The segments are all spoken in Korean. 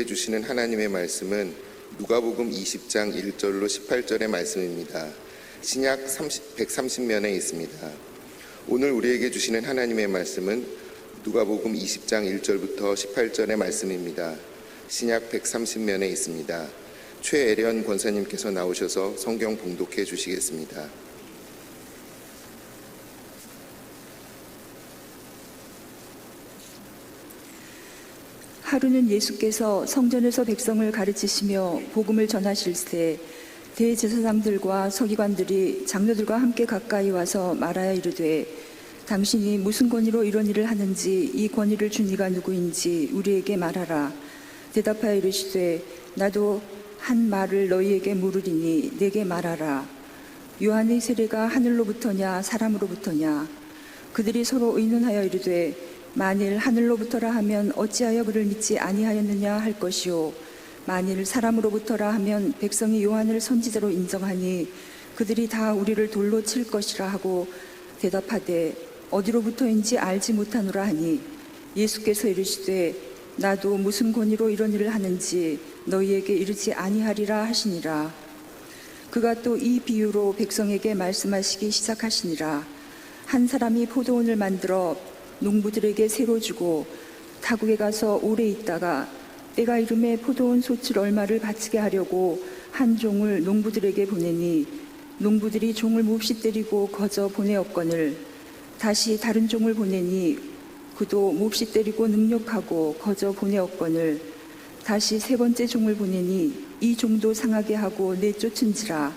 주시는 하나님의 말씀은 누가복음 20장 1절로 18절의 말씀입니다. 신약 130면에 있습니다. 오늘 우리에게 주시는 하나님의 말씀은 누가복음 20장 1절부터 18절의 말씀입니다. 신약 130면에 있습니다. 최애련 권사님께서 나오셔서 성경 봉독해 주시겠습니다. 하루는 예수께서 성전에서 백성을 가르치시며 복음을 전하실새 대제사장들과 서기관들이 장로들과 함께 가까이 와서 말하여 이르되 당신이 무슨 권위로 이런 일을 하는지 이 권위를 준 이가 누구인지 우리에게 말하라. 대답하여 이르시되 나도 한 말을 너희에게 물으리니 내게 말하라. 요한의 세례가 하늘로부터냐 사람으로부터냐? 그들이 서로 의논하여 이르되 만일 하늘로부터라 하면 어찌하여 그를 믿지 아니하였느냐 할 것이요 만일 사람으로부터라 하면 백성이 요한을 선지자로 인정하니 그들이 다 우리를 돌로 칠 것이라 하고 대답하되 어디로부터인지 알지 못하노라 하니 예수께서 이르시되 나도 무슨 권위로 이런 일을 하는지 너희에게 이르지 아니하리라 하시니라. 그가 또 이 비유로 백성에게 말씀하시기 시작하시니라. 한 사람이 포도원을 만들어 농부들에게 새로 주고 타국에 가서 오래 있다가 때가 이름에 포도원 소출 얼마를 바치게 하려고 한 종을 농부들에게 보내니 농부들이 종을 몹시 때리고 거저 보내었거늘 다시 다른 종을 보내니 그도 몹시 때리고 능욕하고 거저 보내었거늘 다시 세 번째 종을 보내니 이 종도 상하게 하고 내쫓은지라.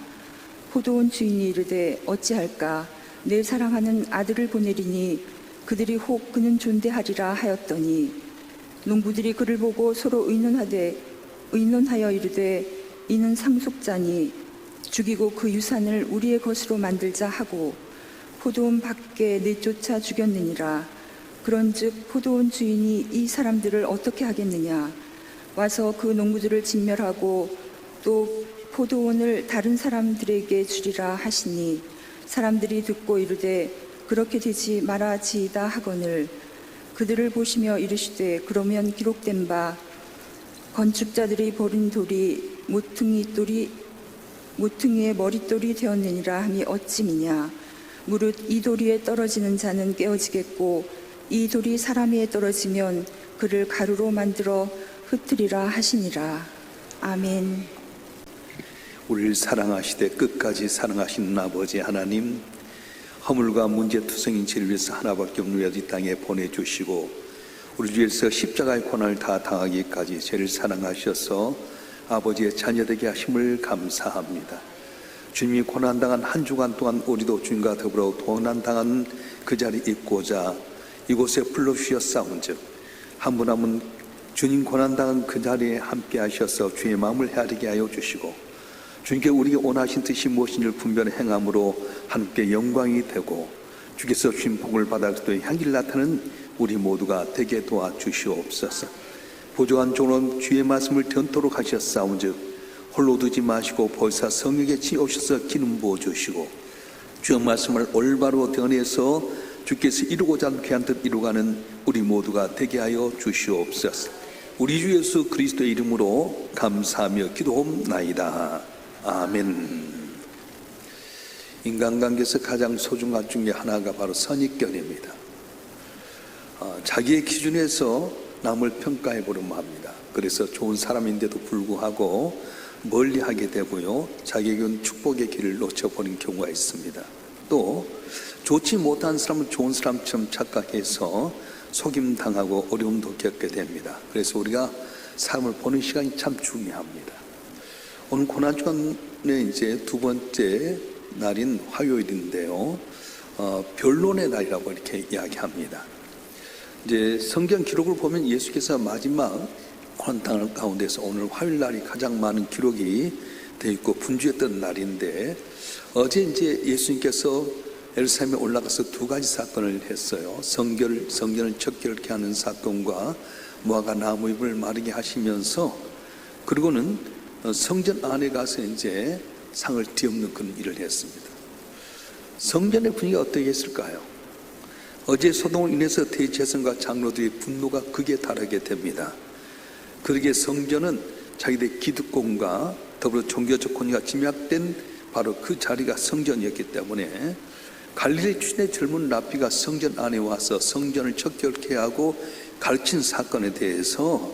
포도원 주인이 이르되 어찌할까 내 사랑하는 아들을 보내리니 그들이 혹 그는 존대하리라 하였더니 농부들이 그를 보고 서로 의논하여 이르되 이는 상속자니 죽이고 그 유산을 우리의 것으로 만들자 하고 포도원 밖에 내쫓아 죽였느니라. 그런즉 포도원 주인이 이 사람들을 어떻게 하겠느냐? 와서 그 농부들을 진멸하고 또 포도원을 다른 사람들에게 주리라 하시니 사람들이 듣고 이르되 그렇게 되지 말아지이다 하거늘 그들을 보시며 이르시되 그러면 기록된 바 건축자들이 버린 돌이 모퉁이의 머릿돌이 되었느니라 함이 어찌미냐. 무릇 이 돌 위에 떨어지는 자는 깨어지겠고 이 돌이 사람 위에 떨어지면 그를 가루로 만들어 흩으리라 하시니라. 아멘. 우리를 사랑하시되 끝까지 사랑하시는 아버지 하나님, 허물과 문제투성인 죄를 위해서 하나밖에 없는 이 땅에 보내주시고 우리 위해서 십자가의 고난을 다 당하기까지 죄를 사랑하셔서 아버지의 자녀되게 하심을 감사합니다. 주님이 고난당한 한 주간 동안 우리도 주님과 더불어 고난당한 그 자리에 있고자 이곳에 불러주셨사온즉 한 분 한 분 주님 고난당한 그 자리에 함께 하셔서 주의 마음을 헤아리게 하여 주시고 주님께 우리에게 원하신 뜻이 무엇인지를 분별해 행함으로 하나님께 영광이 되고 주께서 주신 복을 받아 그리스도의 향기를 나타내는 우리 모두가 되게 도와주시옵소서. 보조한 종은 주의 말씀을 전토록 하셨사온즉 홀로 두지 마시고 보혜사 성령에 치오셔서 기름 부어주시고 주의 말씀을 올바로 대언해서 주께서 이루고자 하는 귀한 뜻 이루가는 우리 모두가 되게 하여 주시옵소서. 우리 주 예수 그리스도의 이름으로 감사하며 기도옵나이다. 아멘. 인간관계에서 가장 소중한 중에 하나가 바로 선입견입니다. 자기의 기준에서 남을 평가해 보려고 합니다. 그래서 좋은 사람인데도 불구하고 멀리하게 되고요, 자기에게는 축복의 길을 놓쳐버린 경우가 있습니다. 또 좋지 못한 사람을 좋은 사람처럼 착각해서 속임당하고 어려움도 겪게 됩니다. 그래서 우리가 사람을 보는 시간이 참 중요합니다. 오늘 고난주간의 이제 두 번째 날인 화요일인데요, 변론의 날이라고 이렇게 이야기합니다. 이제 성경 기록을 보면 예수께서 마지막 고난당 가운데서 오늘 화요일 날이 가장 많은 기록이 되어 있고 분주했던 날인데, 어제 이제 예수님께서 예루살렘에 올라가서 두 가지 사건을 했어요. 성전을 척결케 하는 사건과 무화과 나무잎을 마르게 하시면서, 그리고는 성전 안에 가서 이제 상을 뒤엎는 그런 일을 했습니다. 성전의 분위기가 어떻게 했을까요? 어제 소동으로 인해서 대제사장과 장로들의 분노가 극에 달하게 됩니다. 그러기에 성전은 자기들의 기득권과 더불어 종교적 권위가 집약된 바로 그 자리가 성전이었기 때문에 갈릴리 출신의 젊은 랍비가 성전 안에 와서 성전을 척결케 하고 가르친 사건에 대해서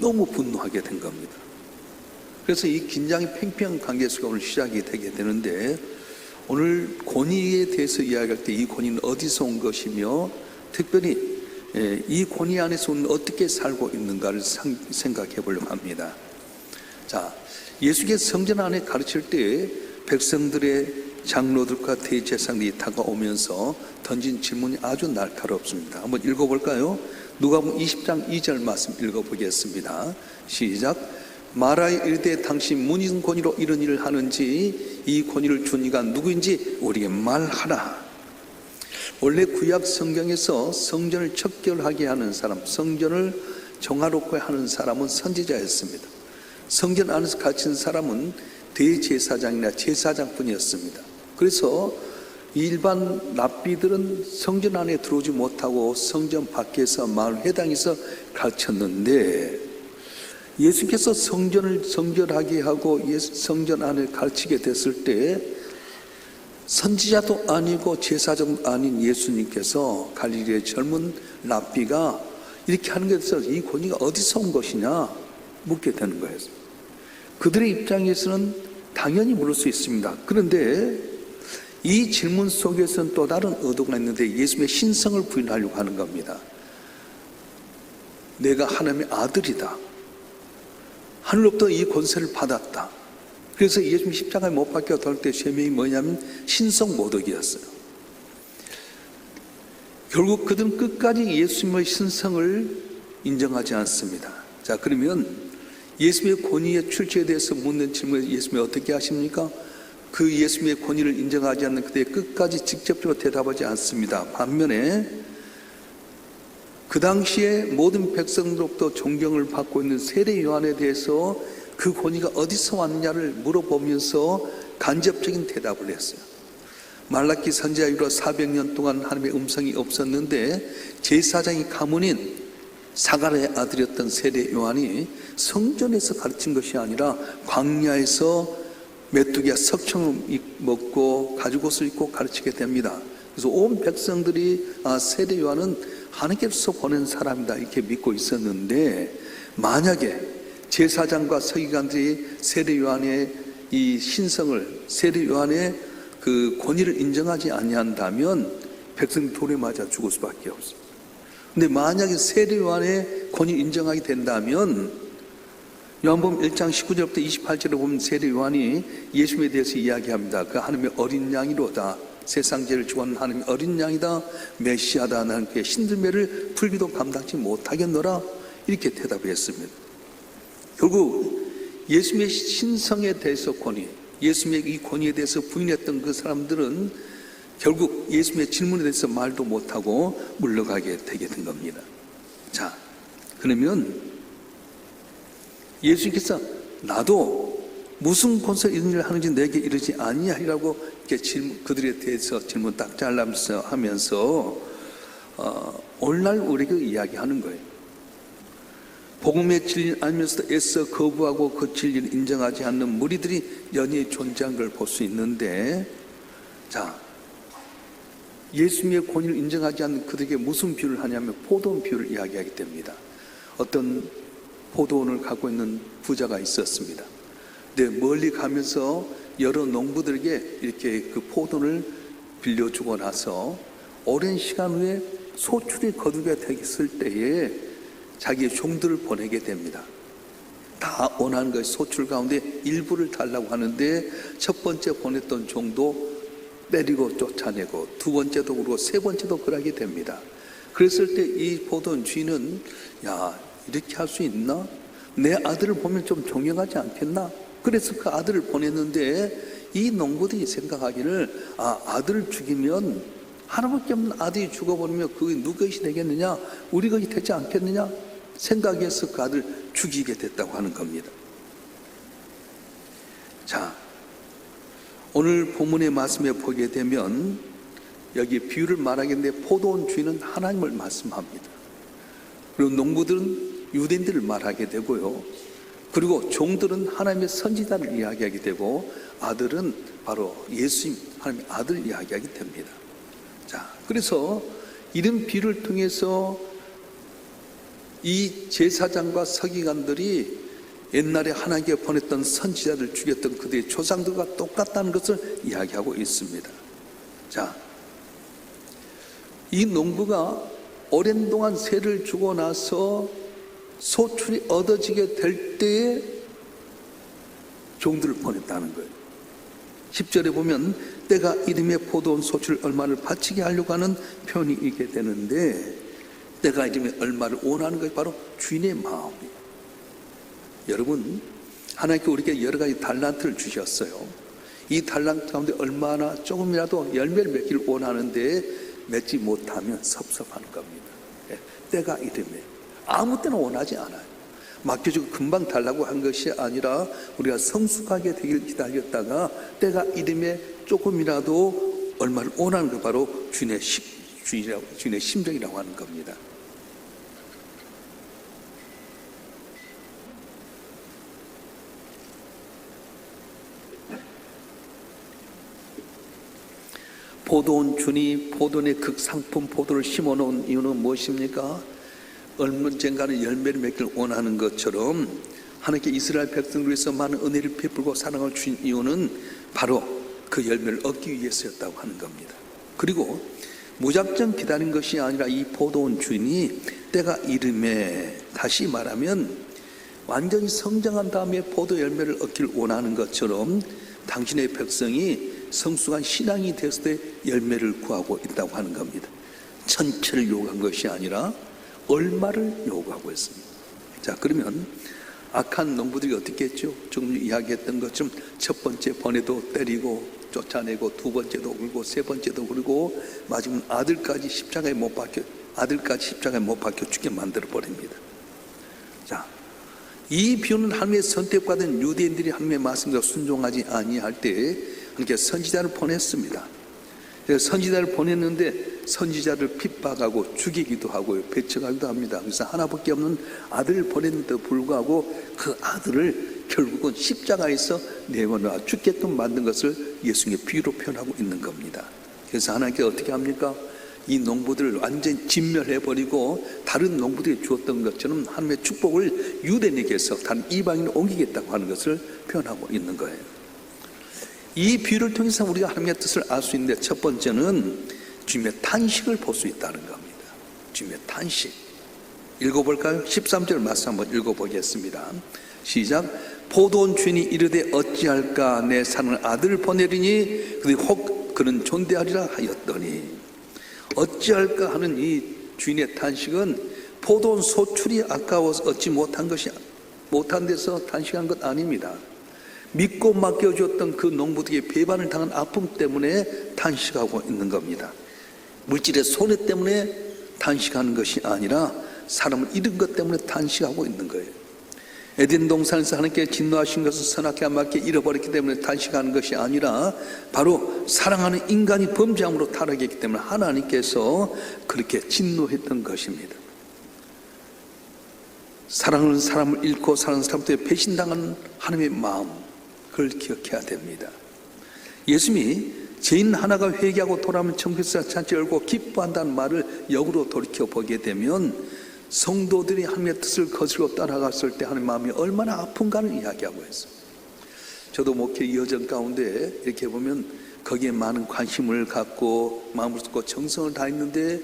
너무 분노하게 된 겁니다. 그래서 이 긴장이 팽팽한 관계 속에 오늘 시작이 되게 되는데, 오늘 권위에 대해서 이야기할 때 이 권위는 어디서 온 것이며 특별히 이 권위 안에서 우리는 어떻게 살고 있는가를 생각해 보려고 합니다. 자, 예수께서 성전 안에 가르칠 때 백성들의 장로들과 대제사장들이 다가오면서 던진 질문이 아주 날카롭습니다. 한번 읽어볼까요? 누가복음 20장 2절 말씀 읽어보겠습니다. 시작. 말하여 이르되 당신 무슨 권위로 이런 일을 하는지 이 권위를 준 이가 누구인지 우리에게 말하라. 원래 구약 성경에서 성전을 척결하게 하는 사람, 성전을 정화롭게 하는 사람은 선지자였습니다. 성전 안에서 갇힌 사람은 대제사장이나 제사장뿐이었습니다. 그래서 일반 랍비들은 성전 안에 들어오지 못하고 성전 밖에서 마을 회당에서 가르쳤는데, 예수께서 성전을 정결하게 하고 성전 안에 가르치게 됐을 때 선지자도 아니고 제사장도 아닌 예수님께서 갈릴리의 젊은 랍비가 이렇게 하는 것에 대해서 이 권위가 어디서 온 것이냐 묻게 되는 거예요. 그들의 입장에서는 당연히 물을 수 있습니다. 그런데 이 질문 속에서는 또 다른 의도가 있는데 예수님의 신성을 부인하려고 하는 겁니다. 내가 하나님의 아들이다. 하늘로부터 이 권세를 받았다. 그래서 예수님 십자가에 못 박혀 돌 때 죄명이 뭐냐면 신성 모독이었어요. 결국 그들은 끝까지 예수님의 신성을 인정하지 않습니다. 자, 그러면 예수님의 권위의 출처에 대해서 묻는 질문에 예수님이 어떻게 하십니까? 그 예수님의 권위를 인정하지 않는 그들의 끝까지 직접적으로 대답하지 않습니다. 반면에 그 당시에 모든 백성들로부터 존경을 받고 있는 세례 요한에 대해서 그 권위가 어디서 왔느냐를 물어보면서 간접적인 대답을 했어요. 말라기 선지자 이후로 400년 동안 하나님의 음성이 없었는데 제사장이 가문인 사가랴의 아들이었던 세례 요한이 성전에서 가르친 것이 아니라 광야에서 메뚜기와 석청을 먹고 가죽옷을 입고 가르치게 됩니다. 그래서 온 백성들이 세례 요한은 하나님께서 보낸 사람이다 이렇게 믿고 있었는데, 만약에 제사장과 서기관들이 세례 요한의 이 신성을, 세례 요한의 그 권위를 인정하지 아니한다면 백성이 돌에 맞아 죽을 수밖에 없습니다. 근데 만약에 세례 요한의 권위를 인정하게 된다면 요한복음 1장 19절부터 28절에 보면 세례 요한이 예수님에 대해서 이야기합니다. 그 하나님의 어린 양이로다. 세상 죄를 죽은 하나님의 어린 양이다. 메시아다. 나는 그의 신들매를 풀기도 감당치 못하겠노라. 이렇게 대답했습니다. 결국 예수님의 신성에 대해서 권위, 예수님의 이 권위에 대해서 부인했던 그 사람들은 결국 예수님의 질문에 대해서 말도 못하고 물러가게 되게 된 겁니다. 자, 그러면 예수님께서 나도 무슨 권세로 이런 일을 하는지 내게 이르지 아니하리라고 이렇게 그들에 대해서 질문 딱 잘라면서 하면서 오늘날 우리에게 이야기하는 거예요. 복음의 진리를 알면서도 애써 거부하고 그 진리를 인정하지 않는 무리들이 연이어 존재한 걸 볼 수 있는데, 자, 예수님의 권위를 인정하지 않는 그들에게 무슨 비유를 하냐면 포도원 비유를 이야기하게 됩니다. 어떤 포도원을 갖고 있는 부자가 있었습니다. 근데 멀리 가면서 여러 농부들에게 이렇게 그 포도원을 빌려주고 나서 오랜 시간 후에 소출이 거두게 됐을 때에 자기의 종들을 보내게 됩니다. 다 원하는 것이 소출 가운데 일부를 달라고 하는데 첫 번째 보냈던 종도 때리고 쫓아내고 두 번째도 그러고 세 번째도 그러게 됩니다. 그랬을 때 이 포도원 주인은 야, 이렇게 할 수 있나? 내 아들을 보면 좀 존경하지 않겠나? 그래서 그 아들을 보냈는데 이 농부들이 생각하기를 아들을 죽이면 하나밖에 없는 아들이 죽어버리면 그게 누구 것이 되겠느냐? 우리 것이 되지 않겠느냐? 생각해서 그 아들 죽이게 됐다고 하는 겁니다. 자, 오늘 본문의 말씀에 보게 되면 여기 비유를 말하겠는데 포도원 주인은 하나님을 말씀합니다. 그리고 농부들은 유대인들을 말하게 되고요. 그리고 종들은 하나님의 선지자를 이야기하게 되고 아들은 바로 예수님, 하나님의 아들 이야기하게 됩니다. 자, 그래서 이런 비유를 통해서 이 제사장과 서기관들이 옛날에 하나님께 보냈던 선지자를 죽였던 그들의 조상들과 똑같다는 것을 이야기하고 있습니다. 자, 이 농부가 오랜 동안 세를 주고 나서 소출이 얻어지게 될 때에 종들을 보냈다는 거예요. 10절에 보면 때가 이름에 포도원 소출 얼마를 바치게 하려고 하는 표현이 있게 되는데, 때가 이름에 얼마를 원하는 것이 바로 주인의 마음이에요. 여러분, 하나님께 우리에게 여러 가지 달란트를 주셨어요. 이 달란트 가운데 얼마나 조금이라도 열매를 맺기를 원하는데 맺지 못하면 섭섭한 겁니다. 때가 이름에 아무 때나 원하지 않아요. 맡겨주고 금방 달라고 한 것이 아니라 우리가 성숙하게 되길 기다렸다가 때가 이름에 조금이라도 얼마를 원하는 것, 바로 주인의 심정이라고 하는 겁니다. 포도원 주니 포도원의 극상품 포도를 심어놓은 이유는 무엇입니까? 언젠가는 열매를 맺기를 원하는 것처럼 하나님께 이스라엘 백성을 위해서 많은 은혜를 베풀고 사랑을 주신 이유는 바로 그 열매를 얻기 위해서였다고 하는 겁니다. 그리고 무작정 기다린 것이 아니라 이 포도원 주인이 때가 이름에, 다시 말하면 완전히 성장한 다음에 포도 열매를 얻기를 원하는 것처럼 당신의 백성이 성숙한 신앙이 되었을 때 열매를 구하고 있다고 하는 겁니다. 천체를 요구한 것이 아니라 얼마를 요구하고 있습니다. 자, 그러면 악한 농부들이 어떻게 했죠? 조금 이야기했던 것처럼 첫 번째 번에도 때리고 쫓아내고 두 번째도 울고 세 번째도 울고 마지막 아들까지 십자가에 못 박혀 죽게 만들어 버립니다. 자, 이 비유는 하나님의 선택받은 유대인들이 하나님의 말씀과 순종하지 아니할 때 하나님께 선지자를 보냈습니다. 선지자를 보냈는데 선지자를 핍박하고 죽이기도 하고 배척하기도 합니다. 그래서 하나밖에 없는 아들을 보냈는데도 불구하고 그 아들을 결국은 십자가에서 내어놔 죽게끔 만든 것을 예수님의 비유로 표현하고 있는 겁니다. 그래서 하나님께 어떻게 합니까? 이 농부들을 완전히 진멸해버리고 다른 농부들이 주었던 것처럼 하나님의 축복을 유대인에게서 다른 이방인을 옮기겠다고 하는 것을 표현하고 있는 거예요. 이 비유를 통해서 우리가 하나님의 뜻을 알 수 있는데, 첫 번째는 주님의 탄식을 볼 수 있다는 겁니다. 주님의 탄식. 읽어볼까요? 13절 말씀 한번 읽어보겠습니다. 시작. 포도원 주인이 이르되 어찌할까, 내 사는 아들을 보내리니 그들이 혹 그는 존대하리라 하였더니. 어찌할까 하는 이 주인의 탄식은 포도원 소출이 아까워서 얻지 못한 데서 탄식한 것 아닙니다. 믿고 맡겨주었던 그 농부들에게 배반을 당한 아픔 때문에 탄식하고 있는 겁니다. 물질의 손해 때문에 탄식하는 것이 아니라 사람을 잃은 것 때문에 탄식하고 있는 거예요. 에덴 동산에서 하나님께 진노하신 것을 선악에 안 맞게 잃어버렸기 때문에 탄식하는 것이 아니라 바로 사랑하는 인간이 범죄함으로 타락했기 때문에 하나님께서 그렇게 진노했던 것입니다. 사랑하는 사람을 잃고 사랑하는 사람한테 배신당하는 하나님의 마음, 그걸 기억해야 됩니다. 예수님이 죄인 하나가 회개하고 돌아오면 천국에서 잔치 열고 기뻐한다는 말을 역으로 돌이켜보게 되면 성도들이 하나님의 뜻을 거스르고 따라갔을 때 하나님의 마음이 얼마나 아픈가를 이야기하고 있어요. 저도 목회 여정 가운데 이렇게 보면 거기에 많은 관심을 갖고 마음을 쏟고 정성을 다했는데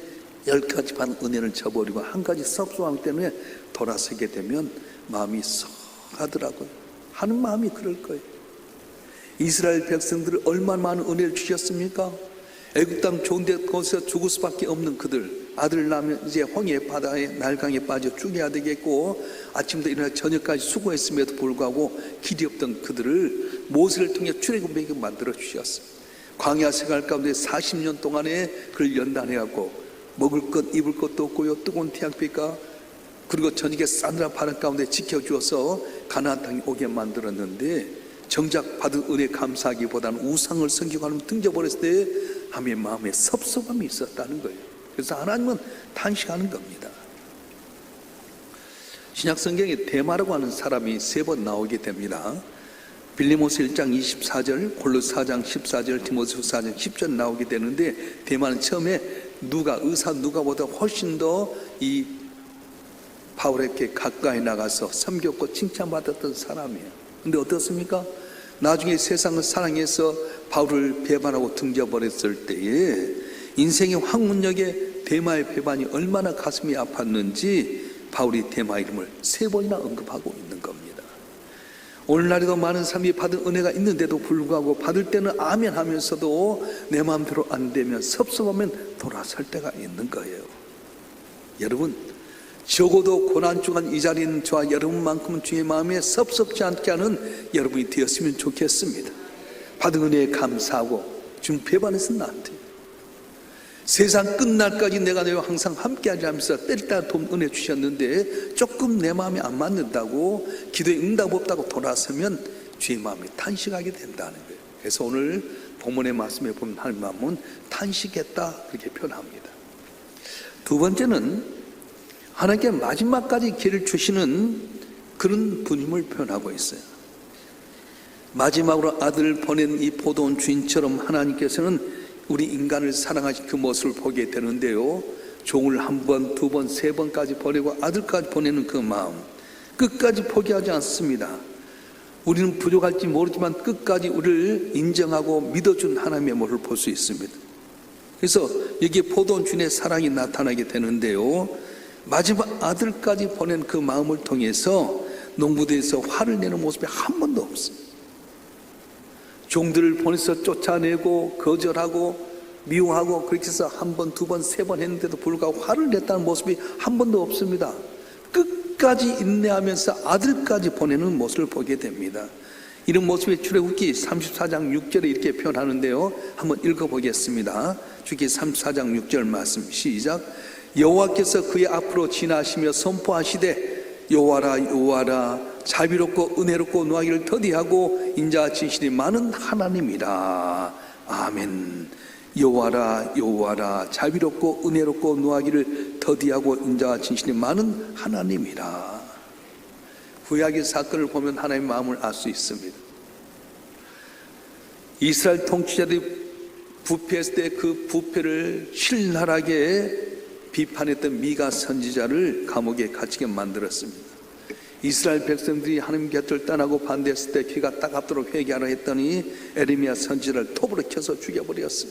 10가지 받은 은혜를 저버리고 한 가지 섭소함 때문에 돌아서게 되면 마음이 썩하더라고요. 하는 마음이 그럴 거예요. 이스라엘 백성들을 얼마나 많은 은혜를 주셨습니까? 애굽 땅 좋은 데 거기서 죽을 수밖에 없는 그들, 아들 낳으면 이제 홍해 바다에 날강에 빠져 죽여야 되겠고 아침부터 일어나 저녁까지 수고했음에도 불구하고 길이 없던 그들을 모세를 통해 출애굽하게 만들어 주셨어요. 광야 생활 가운데 40년 동안에 그를 연단해갖고 먹을 것 입을 것도 없고요, 뜨거운 태양빛과 그리고 저녁에 싸늘한 바람 가운데 지켜주어서 가나안 땅에 오게 만들었는데, 정작 받은 은혜 감사하기보다는 우상을 섬기고 등져버렸을 때 하나님의 마음에 섭섭함이 있었다는 거예요. 그래서 하나님은 탄식하는 겁니다. 신약 성경에 데마라고 하는 사람이 3번 나오게 됩니다. 빌리모스 1장 24절, 골로새 4장 14절, 디모데후서 4장 10절 나오게 되는데, 데마는 처음에 의사 누가보다 훨씬 더 이 바울에게 가까이 나가서 섬겼고 칭찬받았던 사람이에요. 근데 어떻습니까? 나중에 세상을 사랑해서 바울을 배반하고 등져버렸을 때에 인생의 황문역에 데마의 배반이 얼마나 가슴이 아팠는지 바울이 데마 이름을 3번이나 언급하고 있는 겁니다. 오늘날에도 많은 사람이 받은 은혜가 있는데도 불구하고 받을 때는 아멘 하면서도 내 마음대로 안 되면 섭섭하면 돌아설 때가 있는 거예요. 여러분, 적어도 고난중한 이 자리에 있는 저와 여러분만큼은 주의 마음에 섭섭지 않게 하는 여러분이 되었으면 좋겠습니다. 받은 은혜에 감사하고 준 배반해서는 안 돼요. 세상 끝날까지 내가 너희와 항상 함께하지 하면서 때리다 도움 은혜 주셨는데 조금 내 마음에 안 맞는다고, 기도에 응답 없다고 돌아서면 주의 마음이 탄식하게 된다는 거예요. 그래서 오늘 본문의 말씀에 보면 하나님 마음은 탄식했다 그렇게 표현합니다. 두 번째는 하나님께 마지막까지 기회를 주시는 그런 분임을 표현하고 있어요. 마지막으로 아들을 보낸 이 포도원 주인처럼 하나님께서는 우리 인간을 사랑하신 그 모습을 보게 되는데요, 종을 1번, 2번, 3번까지 보내고 아들까지 보내는 그 마음, 끝까지 포기하지 않습니다. 우리는 부족할지 모르지만 끝까지 우리를 인정하고 믿어준 하나님의 모습을 볼 수 있습니다. 그래서 여기에 포도원 주인의 사랑이 나타나게 되는데요, 마지막 아들까지 보낸 그 마음을 통해서 농부대에서 화를 내는 모습이 한 번도 없습니다. 종들을 보내서 쫓아내고 거절하고 미워하고 그렇게 해서 1번, 2번, 3번 했는데도 불구하고 화를 냈다는 모습이 한 번도 없습니다. 끝까지 인내하면서 아들까지 보내는 모습을 보게 됩니다. 이런 모습의 출애굽기 34장 6절에 이렇게 표현하는데요, 한번 읽어보겠습니다. 출애굽기 34장 6절 말씀 시작. 여호와께서 그의 앞으로 지나시며 선포하시되 여호와라 여호와라 자비롭고 은혜롭고 노하기를 더디하고 인자와 진실이 많은 하나님이라. 아멘. 여호와라 여호와라 자비롭고 은혜롭고 노하기를 더디하고 인자와 진실이 많은 하나님이라. 구약의 사건을 보면 하나님의 마음을 알 수 있습니다. 이스라엘 통치자들이 부패했을 때 그 부패를 신랄하게 비판했던 미가 선지자를 감옥에 갇히게 만들었습니다. 이스라엘 백성들이 하나님 곁을 떠나고 반대했을 때 귀가 따갑도록 회개하라 했더니 에레미야 선지자를 톱으로 쳐서 죽여버렸어요.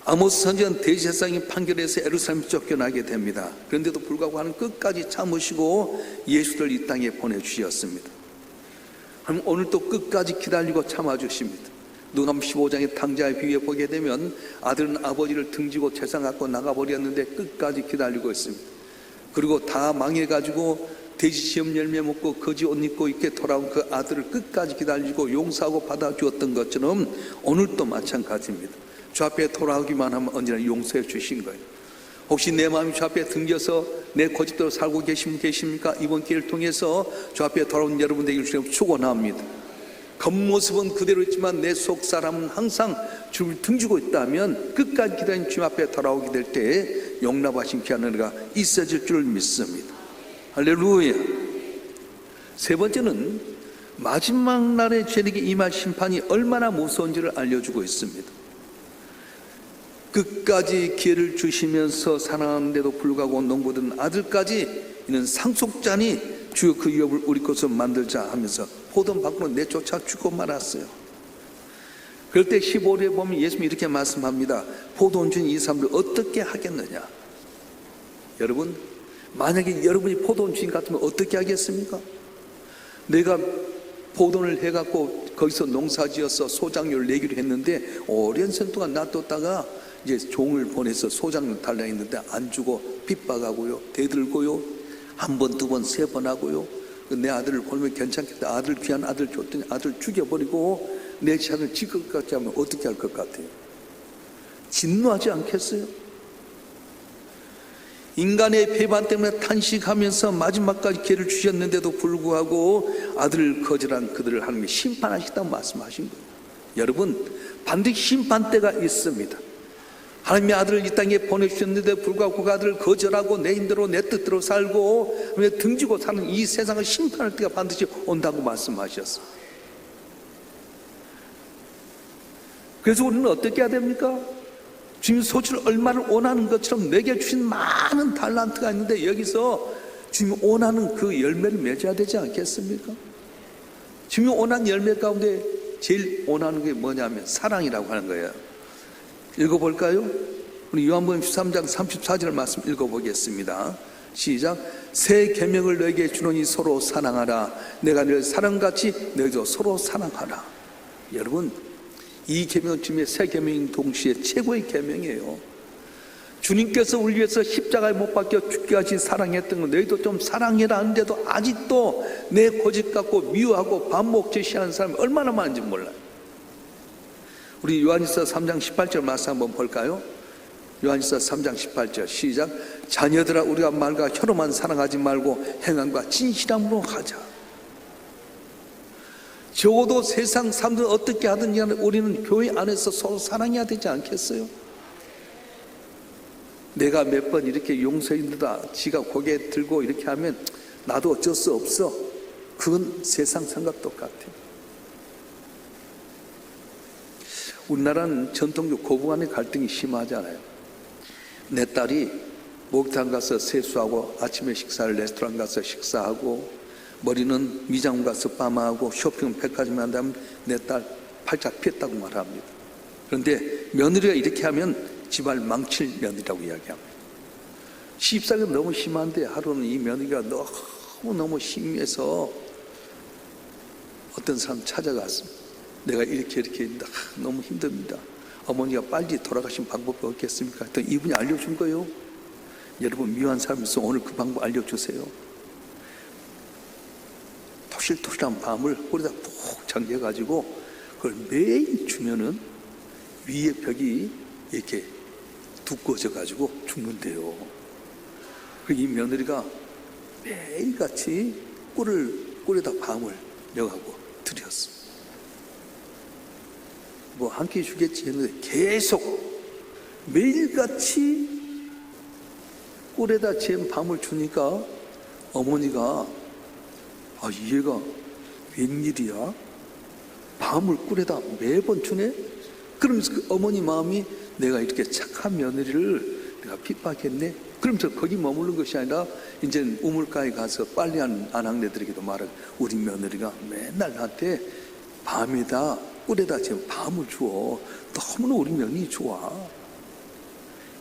아모스 선지자는 대제사장이 판결해서 예루살렘 쫓겨나게 됩니다. 그런데도 불구하고 하나님 끝까지 참으시고 예수를 이 땅에 보내주셨습니다. 하나님 오늘 또 끝까지 기다리고 참아주십니다. 누가복음 15장의 탕자의 비유에 보게 되면 아들은 아버지를 등지고 재산 갖고 나가버렸는데 끝까지 기다리고 있습니다. 그리고 다 망해가지고 돼지 시험 열매 먹고 거지 옷 입고 이렇게 돌아온 그 아들을 끝까지 기다리고 용서하고 받아주었던 것처럼 오늘도 마찬가지입니다. 주 앞에 돌아오기만 하면 언제나 용서해 주신 거예요. 혹시 내 마음이 주 앞에 등져서 내 고집대로 살고 계십니까? 이번 기회를 통해서 주 앞에 돌아온 여러분 되기를 주님 축원합니다. 겉모습은 그대로 있지만 내 속 사람은 항상 주를 등지고 있다면 끝까지 기다린 주 앞에 돌아오게 될 때 용납하신 귀한 은혜가 있어질 줄 믿습니다. 할렐루야. 세 번째는 마지막 날에 죄에게 임할 심판이 얼마나 무서운지를 알려주고 있습니다. 끝까지 기회를 주시면서 사랑하는데도 불구하고 농부든 아들까지 이는 상속자니 주여 그 유업을 우리 것으로 만들자 하면서 포도원 밖으로 내쫓아 죽고 말았어요. 그럴 때 15절에 보면 예수님이 이렇게 말씀합니다. 포도원 주인 이 사람들 어떻게 하겠느냐. 여러분, 만약에 여러분이 포도원 주인 같으면 어떻게 하겠습니까? 내가 포도원을 해갖고 거기서 농사지어서 소작료를 내기로 했는데 오랜 세월 동안 놔뒀다가 이제 종을 보내서 소작료 달라 했는데 안 주고 핍박하고요, 대들고요, 1번, 2번, 3번 하고요. 내 아들을 보면 괜찮겠다. 아들 귀한 아들 줬더니 아들 죽여버리고 내 자식을 질 것 같지 하면 어떻게 할 것 같아요? 진노하지 않겠어요? 인간의 배반 때문에 탄식하면서 마지막까지 기회를 주셨는데도 불구하고 아들을 거절한 그들을 하나님이 심판하시다고 말씀하신 거예요. 여러분, 반드시 심판 때가 있습니다. 하나님의 아들을 이 땅에 보내주셨는데 불구하고 그 아들을 거절하고 내 힘대로 내 뜻대로 살고 등지고 사는 이 세상을 심판할 때가 반드시 온다고 말씀하셨어요. 그래서 우리는 어떻게 해야 됩니까? 주님 소출을 얼마를 원하는 것처럼 내게 주신 많은 달란트가 있는데 여기서 주님이 원하는 그 열매를 맺어야 되지 않겠습니까? 주님이 원하는 열매 가운데 제일 원하는 게 뭐냐면 사랑이라고 하는 거예요. 읽어볼까요? 우리 요한복음 13장 34절 말씀 읽어보겠습니다. 시작. 새 계명을 너에게 주노니 서로 사랑하라. 내가 너를 사랑같이 너희도 서로 사랑하라. 여러분, 이 계명은 주님의 새 계명인 동시에 최고의 계명이에요. 주님께서 우리 위해서 십자가에 못 박혀 죽기까지 사랑했던 건 너희도 좀 사랑해라 하는데도 아직도 내 고집 갖고 미워하고 반목 제시하는 사람이 얼마나 많은지 몰라요. 우리 요한일서 3장 18절 말씀 한번 볼까요? 요한일서 3장 18절 시작. 자녀들아 우리가 말과 혀로만 사랑하지 말고 행함과 진실함으로 하자. 적어도 세상 사람들 어떻게 하든지 우리는 교회 안에서 서로 사랑해야 되지 않겠어요? 내가 몇 번 이렇게 용서했는다 지가 고개 들고 이렇게 하면 나도 어쩔 수 없어. 그건 세상 생각 똑같아요. 우리나라는 전통적 고부간의 갈등이 심하잖아요. 내 딸이 목욕탕 가서 세수하고 아침에 식사를 레스토랑 가서 식사하고 머리는 미장원 가서 파마하고 쇼핑 백화점에 한다면 내 딸 팔짝 피했다고 말합니다. 그런데 며느리가 이렇게 하면 집안 망칠 며느리라고 이야기합니다. 시집살이가 너무 심한데 하루는 이 며느리가 너무 심해서 어떤 사람 찾아갔습니다. 내가 이렇게 너무 힘듭니다. 어머니가 빨리 돌아가신 방법이 없겠습니까? 했더니 이분이 알려준 거예요. 여러분 미워한 사람 있으면 오늘 그 방법 알려주세요. 토실토실한 밤을 꼬리다 푹 잠겨가지고 그걸 매일 주면은 위에 벽이 이렇게 두꺼워져가지고 죽는데요. 이 며느리가 매일같이 꿀에다 밤을 넣어가고 드렸어. 뭐 한 끼 주겠지 했는데 계속 매일같이 꿀에다 재운 밤을 주니까 어머니가 얘가 웬일이야? 밤을 꿀에다 매번 주네? 그러면서 그 어머니 마음이 내가 이렇게 착한 며느리를 내가 핍박했네? 그러면서 거기 머무는 것이 아니라 이제 우물가에 가서 빨래하는 아낙네들에게도 말하고 우리 며느리가 맨날 나한테 밤에다 꿀에다 지금 밤을 주어. 너무나 우리 며느리 좋아.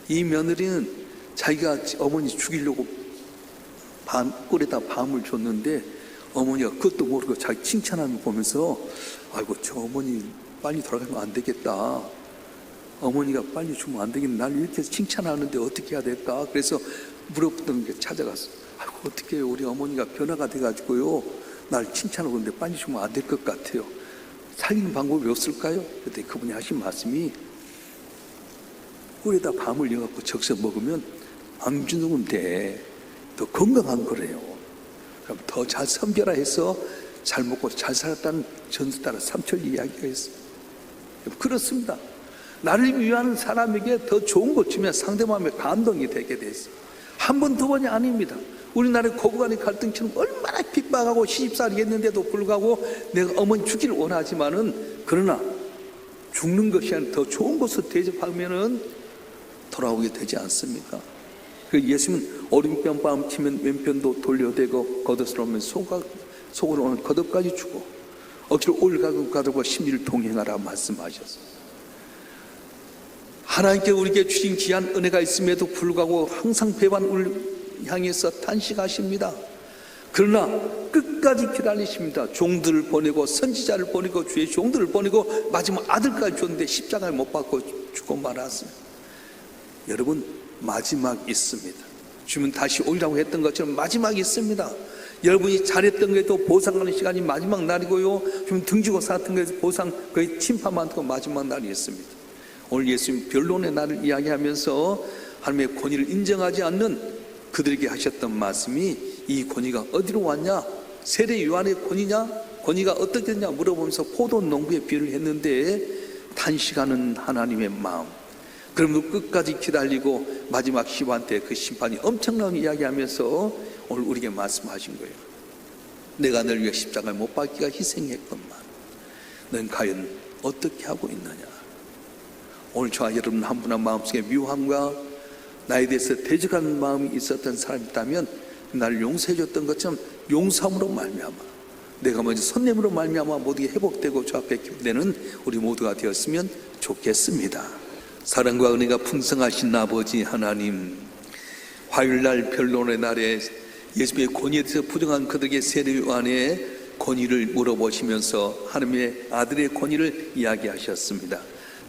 이 며느리는 자기가 어머니 죽이려고 꿀에다 밤을 줬는데 어머니가 그것도 모르고 자기 칭찬하는 거 보면서 아이고 저 어머니 빨리 돌아가면 안 되겠다. 어머니가 빨리 죽으면 안 되겠네. 날 이렇게 칭찬하는데 어떻게 해야 될까? 그래서 물어보던 게 찾아갔어. 아이고 어떻게 우리 어머니가 변화가 돼가지고요. 날 칭찬하고 있는데 빨리 죽으면 안 될 것 같아요. 살리는 방법이 없을까요? 그때 그분이 하신 말씀이 꿀에다 밤을 넣어갖고 적셔 먹으면 안 주는 데 더 건강한 거래요. 그럼 더 잘 섬겨라 해서 잘 먹고 잘 살았다는 전수 따라 삼천리 이야기가 있어요. 그렇습니다. 나를 위하는 사람에게 더 좋은 것 주면 상대방의 감동이 되게 됐어요. 한 번, 두 번이 아닙니다. 우리나라의 고부간의 갈등처럼 얼마나 핍박하고 시집살이 했는데도 불구하고 내가 어머니 주기를 원하지만은 그러나 죽는 것이 아니라 더 좋은 것을 대접하면은 돌아오게 되지 않습니까? 그 예수님은 오른편 뺨 치면 왼편도 돌려대고 겉옷을 오면 속으로 오는 겉옷까지 주고 억지로 올가고 가들고 심리를 동행하라 말씀하셨어요. 하나님께 우리에게 주신 귀한 은혜가 있음에도 불구하고 항상 배반을 향해서 탄식하십니다. 그러나 끝까지 기다리십니다. 종들을 보내고 선지자를 보내고 주의 종들을 보내고 마지막 아들까지 줬는데 십자가에 못 박고 죽고 말았습니다. 여러분 마지막 있습니다. 주면 다시 오리라고 했던 것처럼 마지막이 있습니다. 여러분이 잘했던 것에도 보상하는 시간이 마지막 날이고요. 좀 등지고 살았던 것에도 보상 거의 침파만 하고 마지막 날이 있습니다. 오늘 예수님 변론의 날을 이야기하면서 하나님의 권위를 인정하지 않는 그들에게 하셨던 말씀이 이 권위가 어디로 왔냐? 세례 요한의 권위냐? 권위가 어떻게 되냐 물어보면서 포도 농부의 비유를 했는데 탄식하는 하나님의 마음, 그러면서 끝까지 기다리고 마지막 시반 때 그 심판이 엄청난 이야기하면서 오늘 우리에게 말씀하신 거예요. 내가 너를 위해 십자가에 못 박기가 희생했건만 넌 과연 어떻게 하고 있느냐. 오늘 저와 여러분 한 분 한 마음속에 미워함과 나에 대해서 대적하는 마음이 있었던 사람이 있다면 나를 용서해 줬던 것처럼 용서함으로 말미암아 내가 먼저 선냄으로 말미암아 모두 회복되고 주 앞에 기쁘되는 우리 모두가 되었으면 좋겠습니다. 사랑과 은혜가 풍성하신 아버지 하나님, 화요일날 변론의 날에 예수님의 권위에 대해서 부정한 그들에게 세례요한의 권위를 물어보시면서 하나님의 아들의 권위를 이야기하셨습니다.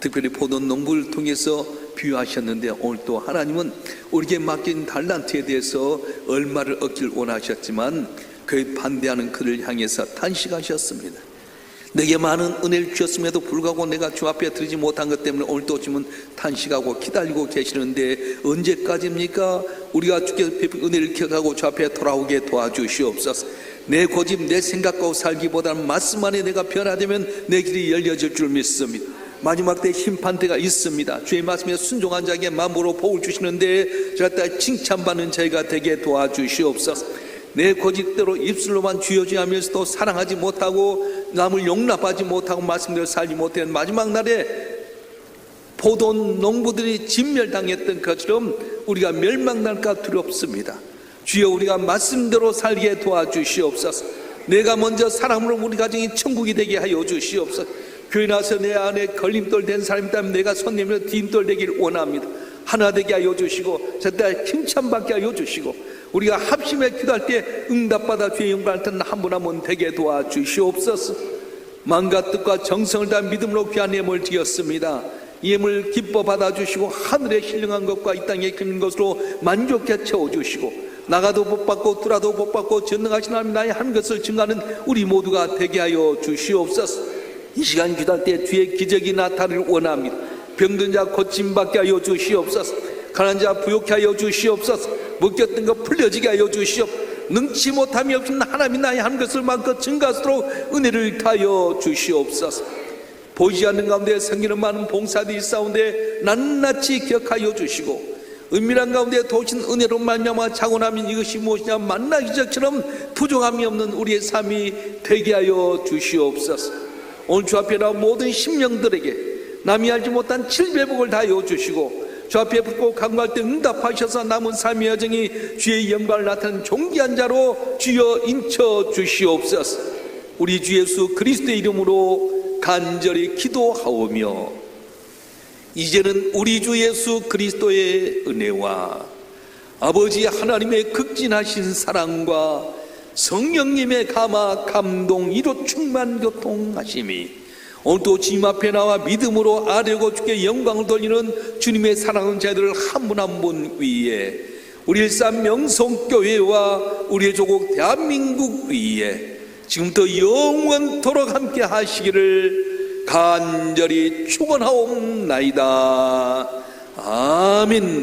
특별히 포도 농부를 통해서 비유하셨는데 오늘 또 하나님은 우리에게 맡긴 달란트에 대해서 얼마를 얻길 원하셨지만 그에 반대하는 그를 향해서 탄식하셨습니다. 내게 많은 은혜를 주셨음에도 불구하고 내가 주 앞에 드리지 못한 것 때문에 오늘도 지금 탄식하고 기다리고 계시는데 언제까지입니까? 우리가 주께서 베푼 은혜를 기억하고 주 앞에 돌아오게 도와주시옵소서. 내 고집 내 생각하고 살기보다는 말씀 안에 내가 변화되면 내 길이 열려질 줄 믿습니다. 마지막 때 심판 때가 있습니다. 주의 말씀에 순종한 자에게 마음으로 복을 주시는데 저가 칭찬받는 자가 되게 도와주시옵소서. 내 고집대로 입술로만 주여주하면서도 사랑하지 못하고 남을 용납하지 못하고 말씀대로 살지 못하는 마지막 날에 포도 농부들이 진멸당했던 것처럼 우리가 멸망날까 두렵습니다. 주여 우리가 말씀대로 살게 도와주시옵소서. 내가 먼저 사람으로 우리 가정이 천국이 되게 하여 주시옵소서. 교회 나서 내 안에 걸림돌 된 사람이 있다면 내가 손님으로 뒷돌 되기를 원합니다. 하나 되게 하여 주시고 저때 칭찬받게 하여 주시고 우리가 합심해 기도할 때 응답받아 주의 영광을 듣는 한 분 한 분 되게 도와주시옵소서. 마음과 뜻과 정성을 다 믿음으로 귀한 예물을 드렸습니다. 이 예물 기뻐 받아주시고 하늘에 신령한 것과 이 땅에 있는 것으로 만족해 채워주시고 나가도 못 받고 들어도 못 받고 전능하신 하나님 나의 한 것을 증하는 우리 모두가 되게 하여 주시옵소서. 이 시간 기도할 때 주의 기적이 나타나기를 원합니다. 병든 자 고침받게 하여 주시옵소서. 가난한 자 부욕케 하여 주시옵소서. 묶였던 것 풀려지게 하여 주시옵소서. 능치 못함이 없는 하나님 나의 한 것을 마음껏 증가하도록 은혜를 타여 주시옵소서. 보이지 않는 가운데 생기는 많은 봉사들이 있사온데 낱낱이 기억하여 주시고 은밀한 가운데 도우신 은혜로 말미암아 자고나면 이것이 무엇이냐 만나 기적처럼 부족함이 없는 우리의 삶이 되게 하여 주시옵소서. 오늘 주 앞에 나온 모든 심령들에게 남이 알지 못한 칠배복을 다하여 주시고 주 앞에 붙고 간구할 때 응답하셔서 남은 삶의 여정이 주의 영광을 나타내는 존귀한 자로 주여 인쳐 주시옵소서. 우리 주 예수 그리스도의 이름으로 간절히 기도하오며 이제는 우리 주 예수 그리스도의 은혜와 아버지 하나님의 극진하신 사랑과 성령님의 감화 감동 이로 충만 교통하심이 오늘도 주님 앞에 나와 믿음으로 아뢰고 주께 영광을 돌리는 주님의 사랑하는 자들을 한 분 한 분 위에 우리 일산 명성교회와 우리의 조국 대한민국 위에 지금부터 영원토록 함께 하시기를 간절히 축원하옵나이다. 아멘.